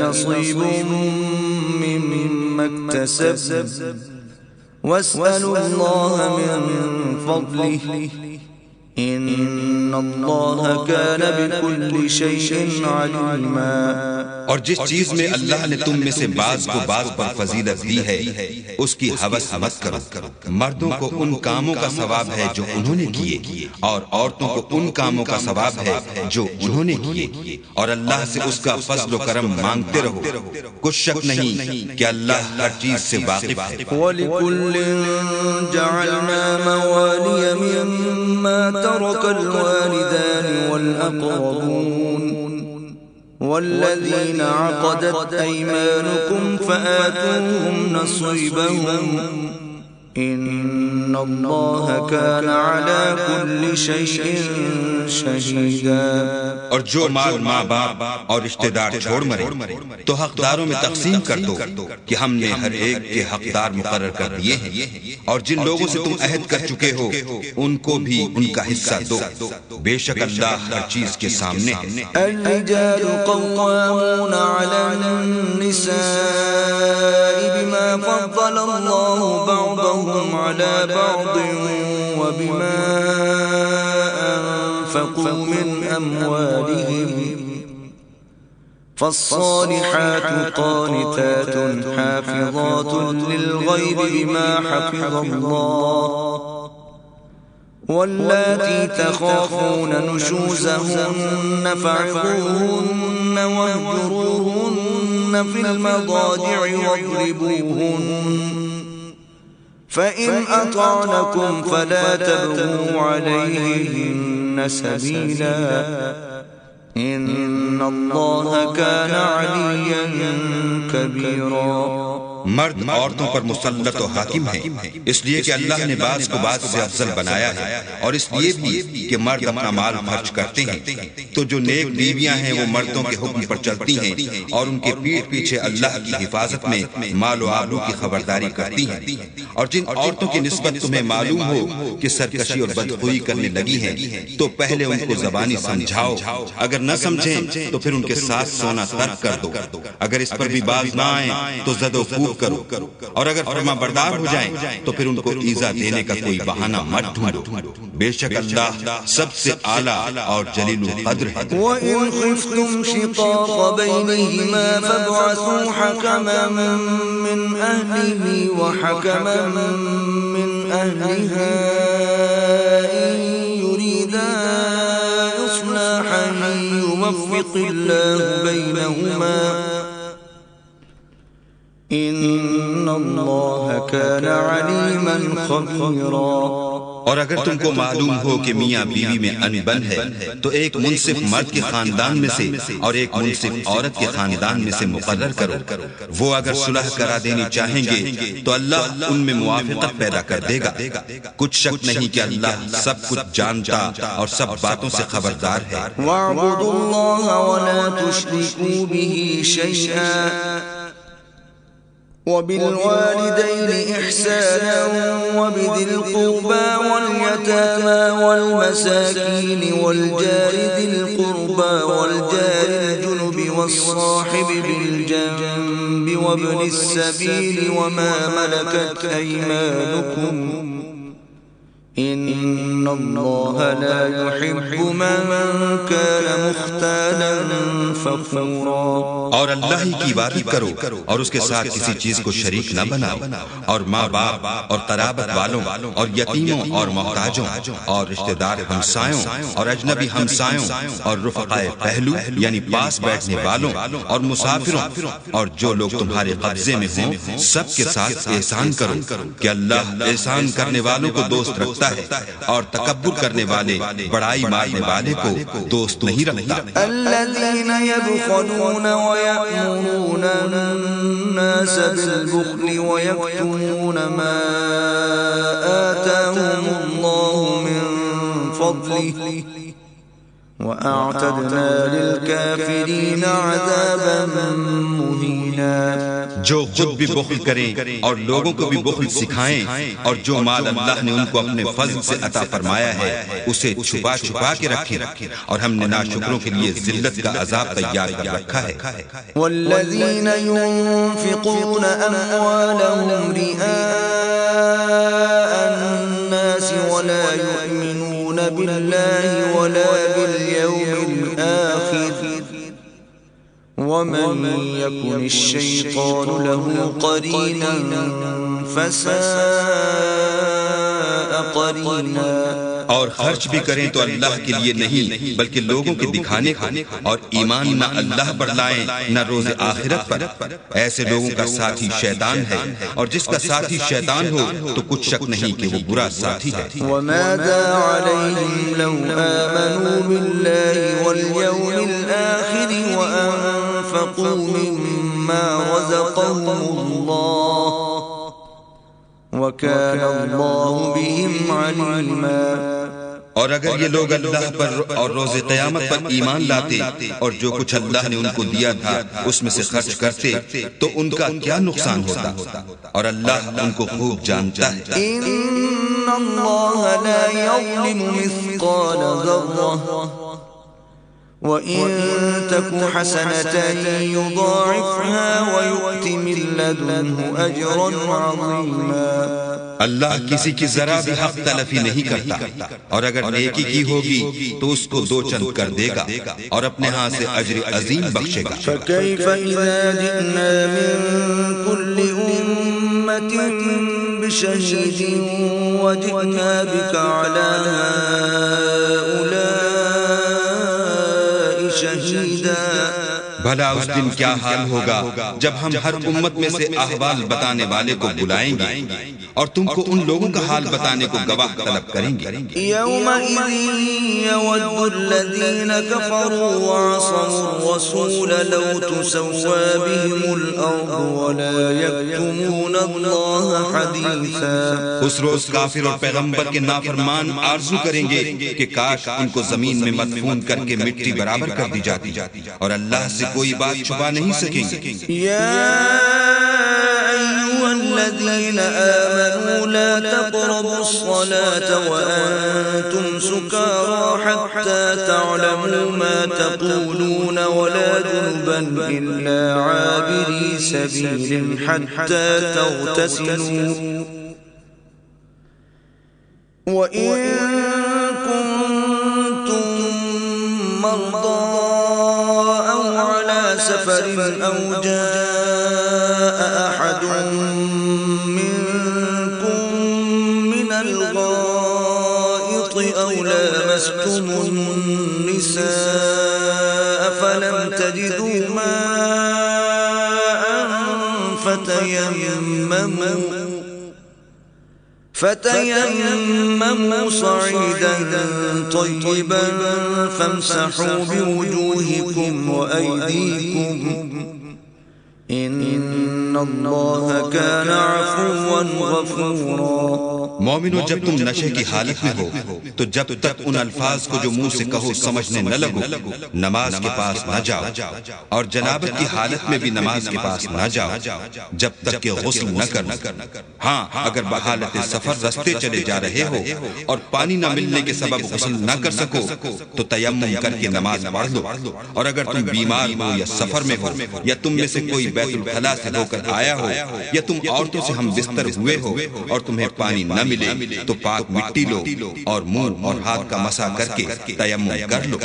نصيب مما اكتسبن واسألوا الله من فضله ان اللہ کان بكل شیء علما. اور جس چیز میں اللہ نے تم میں سے بعض کو بعض پر فضیلت دی ہے اس کی ہوس مت کرو. مردوں کو ان کاموں کا ثواب ہے جو انہوں نے کیے اور عورتوں کو ان کاموں کا ثواب ہے جو انہوں نے کیے اور اللہ سے اس کا فضل و کرم مانگتے رہو. کچھ شک نہیں کہ اللہ ہر چیز سے واقف ہے. وَلِكُلٍّ جَعَلْنَا مَوَالِيَ مِمَّا تَرَكَ الْوَالِدَانِ وَالْأَقْرَبُونَ وَالَّذِينَ عَقَدَتْ أَيْمَانُكُمْ فَآتُوهُمْ نَصِيبَهُمْ إِنَّ اللَّهَ كَانَ عَلَى كُلِّ شَيْءٍ شَهِيدًا. اور جو مال ماں باپ اور رشتہ دار چھوڑ مرے تو حقداروں میں تقسیم کر دو کہ ہم نے ہر ایک کے حقدار مقرر کر دیے ہیں اور جن لوگوں سے تم عہد کر چکے ہو ان کو بھی ان کا حصہ دو. بے شک اللہ ہر چیز کے سامنے ہے. الرجال قوامون على النساء بما فضل الله بعضهم على بعض وبما أنفقوا من أموالهم فالصالحات قانتات حافظات للغيب بما حفظ الله واللاتي تخافون نشوزهن فعظوهن واهجروهن في المضاجع واضربوهن فإن أطعنكم فلا تبغوا عليهن سبيلا إن الله كان عليا كبيرا. مرد عورتوں پر مسلط و حاکم ہے اس لیے کہ اللہ نے بعض کو بعض سے افضل بنایا ہے اور اس لیے بھی کہ مرد اپنا مال خرچ کرتے ہیں. تو جو نیک بیویاں ہیں وہ مردوں کے حکم پر چلتی ہیں اور ان کے پیٹھ پیچھے اللہ کی حفاظت میں مال و آبرو کی خبرداری کرتی ہیں. اور جن عورتوں کی نسبت تمہیں معلوم ہو کہ سرکشی اور بدخوئی کرنے لگی ہیں تو پہلے ان کو زبانی سمجھاؤ. اگر نہ سمجھیں تو پھر ان کے ساتھ سونا ترک کر دو. اگر اس پر بھی باز نہ آئیں تو زد و کوب کرو اور اگر فرما بردار ہو جائیں تو پھر ان کو ایذا دینے کا کوئی بہانہ مت ڈھونڈو. بے شک اللہ سب سے اعلیٰ اور جلیل القدر ہے. وَإِنْ خِفْتُمْ شِقَاقَ بَيْنِهِمَا فَابْعَثُوا حَكَمًا مِّنْ أَهْلِهِ وَحَكَمًا مِّنْ أَهْلِهَا إِنْ يُرِيدَا إِصْلَاحًا يُوَفِّقِ اللَّهُ بَيْنَهُمَا ان اللہ کان علیما خبیرا. اور اگر تم کو معلوم ہو کہ میاں بیوی میں انبن ہے تو ایک منصف مرد کے خاندان میں سے اور ایک منصف عورت کے خاندان میں سے مقرر کرو. وہ اگر صلح کرا دینی چاہیں گے تو اللہ ان میں موافقت پیدا کر دے گا. کچھ شک نہیں کہ اللہ سب کچھ جانتا اور سب باتوں سے خبردار ہے. وَاعْبُدُوا اللَّهَ وَلَا تُشْرِكُوا بِهِ شَيْئًا وبالوالدين إحسانا وبذي القربى واليتامى والمساكين والجار ذي القربى والجار الجنب والصاحب بالجنب وابن السبيل وما ملكت أيمانكم ان اللہ لا يحب من كان مختالا فخورا. اور اللہ ہی کی عبادت کرو اور اس کے ساتھ کسی چیز کو شریک نہ بناؤ اور ماں باپ اور قرابت والوں اور یتیموں اور محتاجوں اور رشتہ دار ہمسایوں اور اجنبی ہمسایوں اور رفقائے پہلو یعنی پاس بیٹھنے والوں اور مسافروں اور جو لوگ تمہارے قبضے میں ہوں سب کے ساتھ احسان کرو کہ اللہ احسان کرنے والوں کو دوست رکھتا رکھتا ہے اور تکبر کرنے والے بڑائی مارنے والے کو دوست نہیں رکھتا۔ الذين يبخلون ويأمرون الناس بالبخل ويكتمون ما آتاهم الله من فضله وأعتدنا للكافرين عذابا مهينا۔ جو خود بھی بخل کریں اور لوگوں کو بھی بخل سکھائیں، اور جو مال اللہ نے ان کو اپنے فضل سے عطا فرمایا ہے اسے چھپا چھپا کے رکھیں، اور ہم نے ناشکروں کے لیے ذلت کا عذاب تیار کر رکھا ہے۔ والذین ينفقون أموالهم رئاء الناس ولا يؤمنون بالله ولا باليوم الآخر ومن يكن الشيطان له قرينا فساء قرينا۔ اور خرچ بھی کریں تو اللہ کے لیے نہیں بلکہ لوگوں کے دکھانے کو، اور ایمان نہ اللہ پر لائیں نہ روز آخرت پر، ایسے لوگوں کا ساتھی شیطان ہے، اور جس کا ساتھی شیطان ہو تو کچھ شک نہیں کہ وہ برا ساتھی ہے۔ وماذا عليهم لو آمنوا بالله واليوم الآخر وأنفقوا مما رزقهم الله وكان الله بهم عليما۔ اور اگر یہ لوگ اللہ پر اور روز قیامت پر ایمان لاتے اور جو کچھ اللہ نے ان کو دیا تھا اس میں سے خرچ کرتے تو ان کا کیا نقصان ہوتا، اور اللہ ان کو خوب جانتا ہے۔ ان اللہ لا یظلم مثقال ذرہ وَإِن تَكُ حَسَنَةً يُضَاعِفْهَا وَيُؤْتِ مِن لَّدُنْهُ أَجْرًا عَظِيمًا۔ اللہ کسی کی ذرا بھی حق تلفی نہیں کرتا، اور اگر نیکی کی ہوگی تو اس کو دو چند کر دے گا اور اپنے ہاں سے اجر عظیم بخشے گا۔ فَكَيْفَ إِذَا جِئْنَا مِن كُلِّ أُمَّةٍ بِشَهِيدٍ وَجِئْنَا بِكَ عَلَىٰ هَٰؤُلَاءِ شہیدا۔ بھلا اس دن کیا حال ہوگا جب ہم ہر امت میں سے احوال بتانے والے کو بلائیں گے اور تم کو ان لوگوں کا حال بتانے کو گواہ طلب کریں گے۔ یومئذ یود الذین کفروا وعصوا الرسول لو تسوى بهم الارض ولا یکتمون اللہ حدیثا۔ اس روز کافر اور پیغمبر کے نافرمان آرزو کریں گے کہ کاش ان کو زمین میں مدفون کر کے مٹی برابر کر دی جاتی، اور اللہ سے کوئی بات چھپا نہیں سکیں گے۔ الذين آمنوا لا تقربوا الصلاة وأنتم سكارى حتى تعلموا ما تقولون ولا جنبا إلا عابري سبيل حتى تغتسلوا وإن كنتم مرضى أو على سفر أو جاء أحد أو لامستم النساء فلم تجدوا ماء فتيمموا صعيدا طيبا فامسحوا بوجوهكم وأيديكم ان اللہ کان عفوا غفورا۔ مومنو، جب تم نشے کی حالت میں ہو تو جب تک ان الفاظ کو جو منہ سے کہو سمجھنے نہ لگو نماز کے پاس نہ جاؤ، اور جنابت کی حالت میں بھی نماز کے پاس نہ جاؤ جب تک کہ غسل نہ کرو۔ ہاں، اگر بحالت سفر رستے چلے جا رہے ہو اور پانی نہ ملنے کے سبب غسل نہ کر سکو تو تیمم کر کے نماز پڑھ لو، اور اگر تم بیمار ہو یا سفر میں ہو یا تم میں سے کوئی بیت الخلا سے ہو کر آیا ہو یا تم عورتوں سے ہم بستر ہوئے ہو اور تمہیں پانی نہ ملے تو پاک مٹی لو اور منہ اور ہاتھ کا مسح کر کے تیمم کر لو،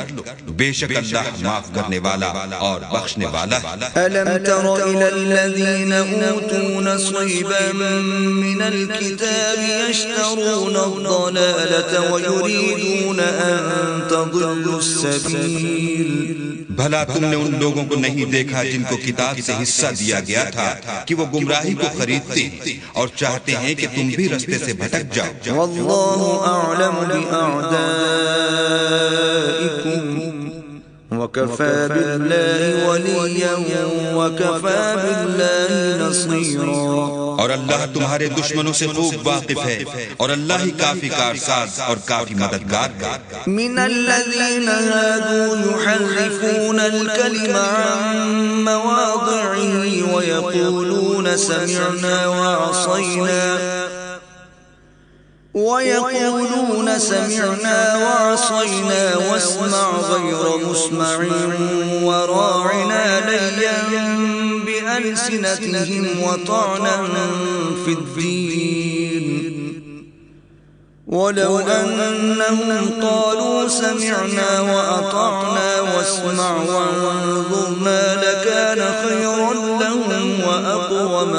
بے شک اللہ معاف کرنے والا اور بخشنے والا ہے۔ ألم تر إلى الذين أوتوا نصيبا من الكتاب يشترون الضلالة ويريدون أن تضلوا السبيل۔ بھلا تم نے ان لوگوں کو نہیں دیکھا جن کو کتاب سے حصہ دیا گیا تھا کہ وہ گمراہی کو خریدتے اور چاہتے ہیں کہ تم بھی رستے سے بھٹک بھٹک جاؤ۔ واللہ اعلم بأعدائکم وکفى باللہ ولیا وکفى باللہ نصیرا، اور اللہ تمہارے دشمنوں سے خوب واقف ہے، اور اللہ ہی کافی کارساز اور کافی مددگار ہے۔ من الذین هادوا يحرفون الكلم عن مواضعه ويقولون سمعنا وعصينا واسمع غير مسمع وراعنا ليا بألسنتهم وطعنا في الدين، ولو أنهم قالوا سمعنا وأطعنا واسمع وانظرنا لكان خيرا لهم وأقوم،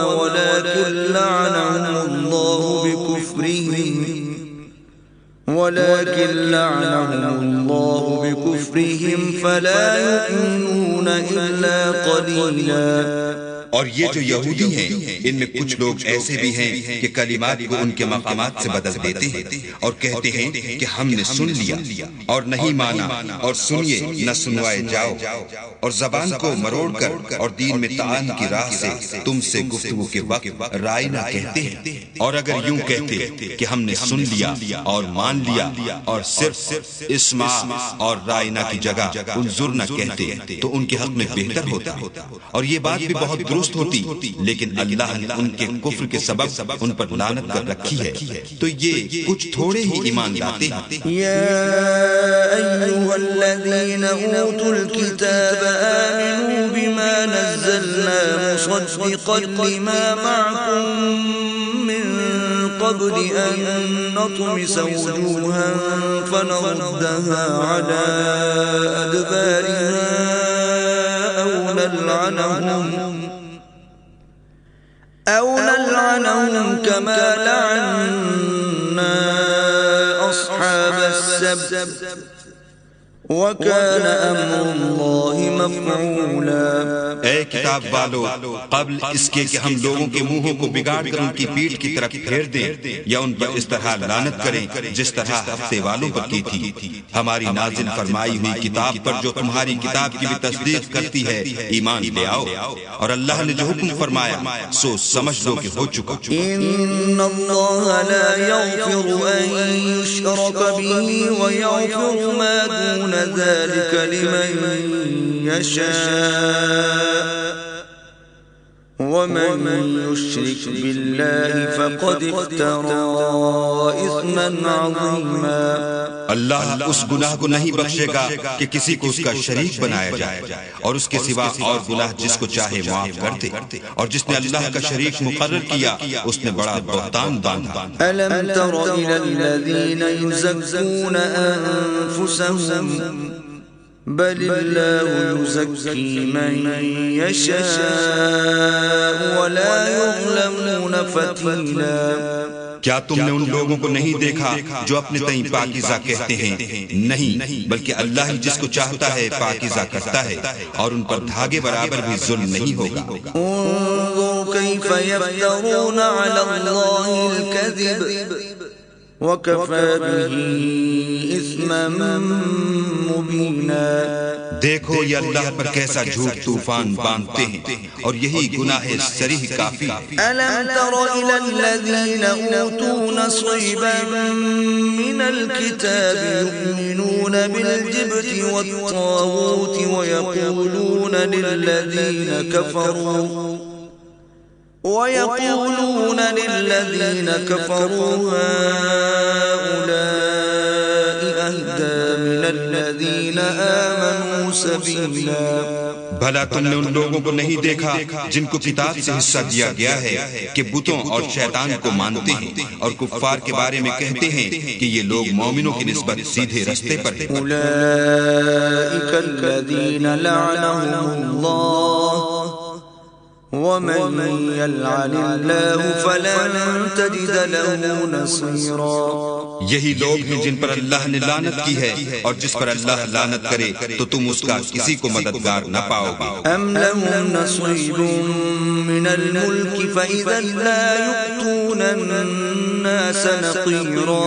ولكن لعنهم الله بكفرهم فلا يؤمنون إلا قليلا۔ اور یہ جو یہودی ہیں ان میں کچھ لوگ ایسے بھی ہیں کہ کلمات کو ان کے مقامات سے بدل دیتے ہیں اور کہتے ہیں کہ ہم نے سن لیا اور نہیں مانا، اور سنیے نہ سنوائے جاؤ، اور زبان کو مروڑ کر اور دین میں طعن کی راہ سے تم سے گفتگو کے وقت رائنا کہتے ہیں، اور اگر یوں کہتے کہ ہم نے سن لیا اور مان لیا اور صرف اسمع اور رائنا کی جگہ انظرنا کہتے تو ان کے حق میں بہتر ہوتا، اور یہ بات بھی بہت درست ہوتی، لیکن اللہ نے ان کے کفر کے سبب ان پر لعنت کر رکھی ہے، تو یہ کچھ تھوڑے ہی ایمان لاتے ہیں۔ یا ایھا الذین اوتوا الکتاب آمنوا بما نزلنا مصدقا لما معکم من قبل ان نطمس وجوها فنردها على ادبارها أو نلعنهم كما لعنا أصحاب السبت وكان أمر الله مفعولا۔ اے کتاب والو، قبل اس کے کہ ہم لوگوں کے منہوں کو بگاڑ کر ان کی پیٹھ کی طرف پھیر دیں یا ان پر اس طرح لعنت کریں جس طرح ہفتے والوں پر کی تھی، ہماری نازل فرمائی ہوئی کتاب پر جو تمہاری کتاب کی بھی تصدیق کرتی ہے ایمان لے آؤ، اور اللہ نے جو حکم فرمایا سو سمجھ لو کہ ہو چکا۔ ان اللہ لا یغفر ان یشرک به ویغفر ما دون ذلك لمن يشاء ومن يشرك بالله فقد افترى اثما عظيما۔ اللہ اس گناہ کو نہیں بخشے گا کہ کسی کو اس کا شریک بنایا جائے، اور اس کے سوا اور گناہ جس کو چاہے معاف کر دے، اور جس نے اللہ کا شریک مقرر کیا اس نے بڑا بہتان باندھا۔ ألم تر إلى الذين يزكون أنفسهم بل الله يزكي من يشاء ولا يظلمون فتيلا۔ کیا تم نے ان لوگوں کو نہیں دیکھا جو اپنے تئیں پاکیزہ کہتے ہیں؟ نہیں، بلکہ اللہ ہی جس کو چاہتا ہے پاکیزہ کرتا ہے، اور ان پر دھاگے برابر بھی ظلم نہیں ہوگا۔ انظر كيف يفترون على الله الكذب وكفى به إثما مبينا۔ دیکھو یہ اللہ پر کیسا جھوٹ طوفان باندھتے ہیں، اور یہی گناہ صریح کافی۔ ألم تر إلى الذين أوتوا نصيبا من الكتاب يؤمنون بالجبت والطاغوت ويقولون للذين كفروا هؤلاء أهدى من الذين آمنوا سبيلا۔ بھلا تم نے ان لوگوں کو نہیں دیکھا جن کو کتاب سے حصہ دیا گیا ہے کہ بتوں اور شیطان کو مانتے ہیں، اور کفار کے بارے میں کہتے ہیں کہ یہ لوگ مومنوں کی نسبت سیدھے رستے پر ہیں۔ أولئك الذين لعنهم الله ومن يلعن الله فلن تجد له نصيرا. یہی لوگ ہیں جن پر اللہ نے لعنت کی ہے، اور جس پر اللہ لعنت کرے تو تم اس کا کسی کو مددگار نہ پاؤ گے. ام لهم نصيب من الملك فإذا لا يؤتون الناس نقيرا.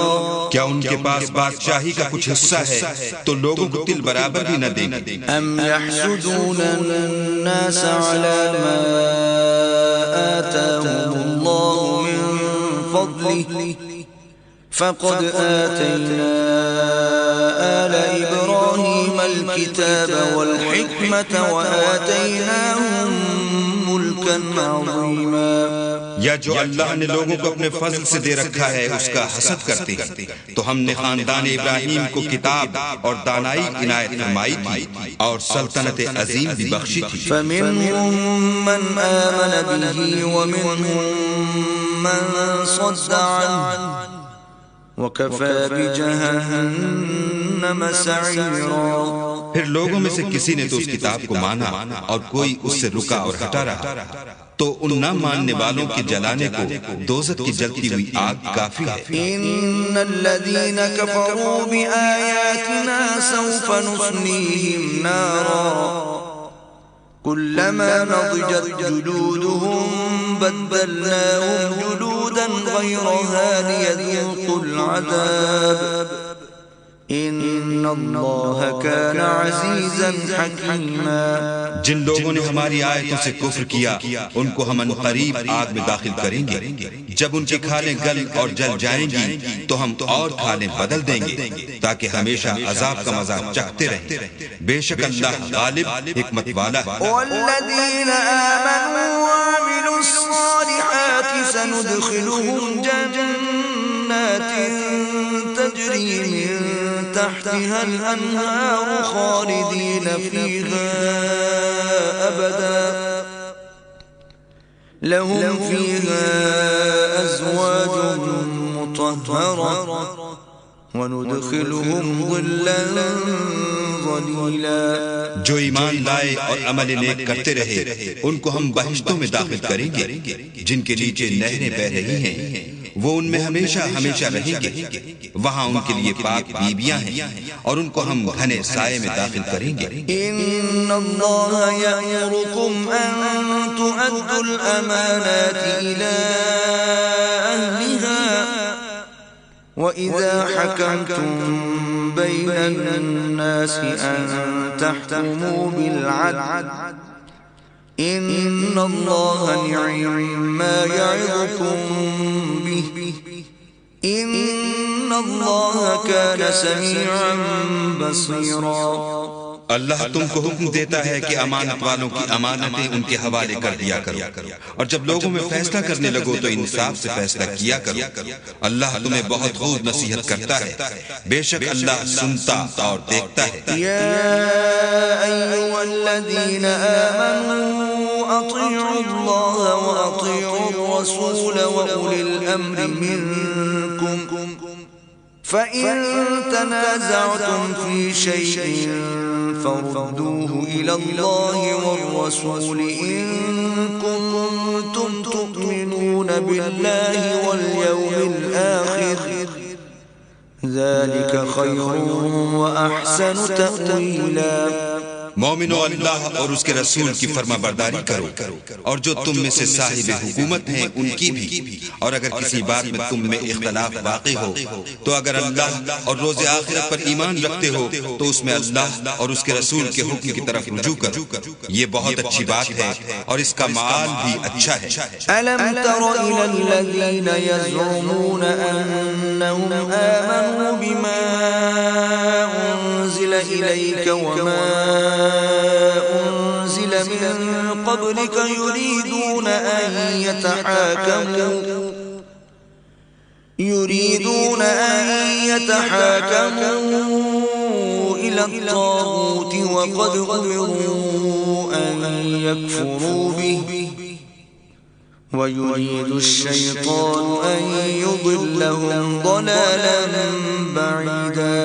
کیا ان کے پاس بادشاہی کا کچھ حصہ ہے تو لوگوں کو تل برابر بھی نہ دیں گے. ام يحسدون الناس على ما آتاهم الله من فضله فقد آتينا آل إبراهيم الكتاب والحكمة وآتيناهم ملكا عظيما. یا جو اللہ نے لوگوں کو اپنے فضل سے دے رکھا ہے اس کا حسد کرتے ہیں، تو ہم نے خاندان ابراہیم کو کتاب اور دانائی عنایت فرمائی تھی اور سلطنت عظیم بھی بخشی تھی. فمنهم من آمن به ومنهم من صد عنه وَكَفَى بِجَهَنَّمَ سَعِيرًا. پھر لوگوں میں سے کسی نے تو اس کتاب کو مانا اور کوئی اس سے رکا اور ہٹا رہا، تو ان نہ ماننے والوں کے جلانے کو دوزخ کی جلتی ہوئی آگ کافی ہے. إِنَّ الَّذِينَ كَفَرُوا بِآيَاتِنَا سَوْفَ نُصْلِيهِمْ نَارًا كلما نضجت جلودهم بدلناهم جلودا غيرها ليذوقوا العذاب ان اللہ كان عزیزا حکیما. جن لوگوں نے ہماری آیتوں سے کفر کیا ان کو ہم عنقریب آگ میں داخل کریں گے. جب ان کی کھالیں گل اور جل جائیں گی تو ہم اور کھالیں بدل دیں گے تاکہ ہمیشہ عذاب کا مزہ چکھتے رہیں. بے شک اللہ غالب حکمت والا ہے. والذین آمنوا وعملوا الصالحات سندخلهم جنات تجری من تحتها الأنهار خالدين فيها أبدا لهم فيها أزواج مطهرة وندخلهم ظلا ظليلا. جو ایمان لائے اور عمل نیک کرتے رہے ان کو ہم بہشتوں میں داخل کریں گے جن کے نیچے نہریں بہ رہی ہیں، وہ ان میں ہمیشہ ہمیشہ رہیں گے. وہاں ان کے لیے پاک بیویاں ہیں اور ان کو ہم گھنے سائے میں داخل کریں گے. ان اللہ یأمرکم ان تؤدوا الامانات الى اہلها وَإِذَا حَكَمْتُمْ بَيْنَ النَّاسِ أَن تَحْكُمُوا بِالْعَدْلِ إِنَّ اللَّهَ نِعِمَّا يَعِظُكُمْ بِهِ إِنَّ اللَّهَ كَانَ سَمِيعًا بَصِيرًا. اللہ تم کو حکم دیتا ہے کہ امانت والوں کی امانتیں ان کے حوالے کر دیا کرو، اور جب لوگوں میں فیصلہ کرنے لگو تو انصاف سے فیصلہ کیا کرو. اللہ تمہیں بہت خوب نصیحت کرتا ہے، بے شک اللہ سنتا اور دیکھتا ہے. یا ایھا الذین آمنوا اطیعوا اللہ واطیعوا الرسول واولی الامر منکم فَإِن تَنَازَعْتُمْ فِي شَيْءٍ فَرُدُّوهُ إِلَى اللَّهِ وَالرَّسُولِ إِن كُنتُمْ تُؤْمِنُونَ بِاللَّهِ وَالْيَوْمِ الْآخِرِ ذَلِكَ خَيْرٌ وَأَحْسَنُ تَأْوِيلًا. مومنو اللہ اور اس کے رسول کی فرما برداری کرو، اور جو تم میں سے صاحب حکومت ہیں ان کی بھی، اور اگر کسی بات میں تم میں اختلاف واقع ہو تو اگر اللہ اور روز آخرت پر ایمان رکھتے ہو تو اس میں اللہ اور اس کے رسول کے حکم کی طرف رجوع کرو. یہ بہت اچھی بات ہے اور اس کا معال بھی اچھا ہے. أَلَمْ تَرَ إِلَى الَّذِينَ يَزْعُمُونَ أَنَّهُمْ آمَنُوا بِمَا أُنزِلَ إِلَيْكَ وَمَا أنزل من قبلك يريدون أن يتحاكموا إلى الطاغوت وقد أمروا أن يكفروا به ويريد الشيطان أن يضلهم ضلالا بعيدا.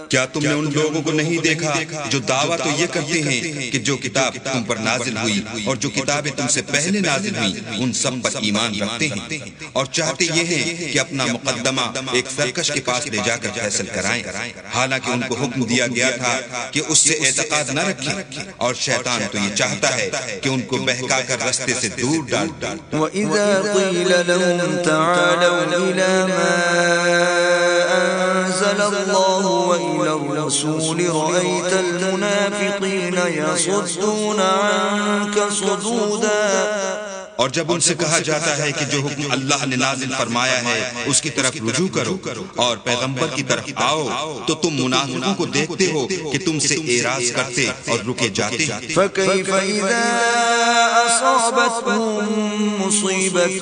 کیا تم نے ان لوگوں کو نہیں دیکھا جو دعویٰ تو یہ کرتے ہیں کہ جو کتاب تم پر نازل ہوئی اور جو کتابیں تم سے پہلے نازل ہوئی ان سب پر ایمان رکھتے ہیں اور چاہتے یہ ہیں کہ اپنا مقدمہ ایک سرکش کے پاس لے جا کر فیصل کرائیں، حالانکہ ان کو حکم دیا گیا تھا کہ اس سے اعتقاد نہ رکھیں، اور شیطان تو یہ چاہتا ہے کہ ان کو بہکا کر رستے سے دور ڈال دے۔ وَإِذَا قِيلَ لَهُمْ تَعَالَوْا إِلَى مَا أَنزَلَ اللَّهُ وَإِلَى الرَّسُولِ رَأَيْتَ الْمُنَافِقِينَ يَصُدُّونَ عَنكَ صُدُودًا۔ اور جب ان سے کہا جاتا ہے کہ جو حکم اللہ نے نازل فرمایا ہے اس کی طرف رجوع کرو اور پیغمبر کی طرف آؤ، تو تم منافقوں کو دیکھتے ہو کہ تم سے اعراض کرتے اور رکے جاتے ہیں۔ فَكَيْفَ إِذَا أَصَابَتْهُم مُّصِيبَةٌ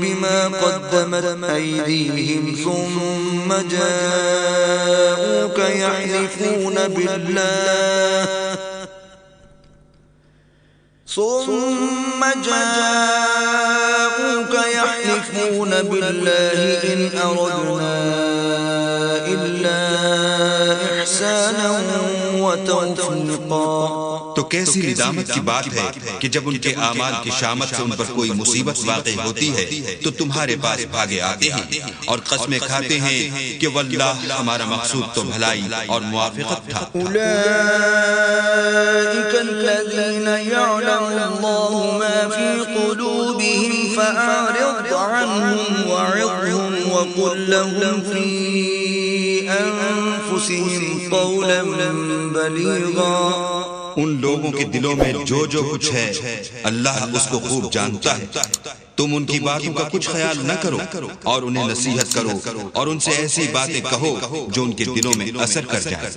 بِمَا قَدَّمَتْ أَيْدِيهِمْ ثُمَّ جَاءُوكَ يَحْلِفُونَ بالله إن أردنا إلا إحسانا وتوفيقا۔ تو کیسی ندامت کی بات ہے کہ جب ان کے اعمال کی شامت سے ان پر کوئی مصیبت واقع ہوتی ہے تو تمہارے پاس بھاگے آتے ہیں اور قسمیں کھاتے ہیں کہ واللہ ہمارا مقصود تو بھلائی اور موافقت تھا۔ أولئك الذين يعلم الله ما في قلوبهم فأعرض عنهم وعظهم وقل لهم في أنفسهم قولا بليغا۔ ان لوگوں کے دلوں میں جو کچھ ہے اللہ اس کو خوب جانتا ہے، تم ان کی باتوں کا کچھ خیال نہ کرو اور انہیں نصیحت کرو اور ان سے ایسی باتیں کہو جو ان کے دلوں میں اثر کر جائے۔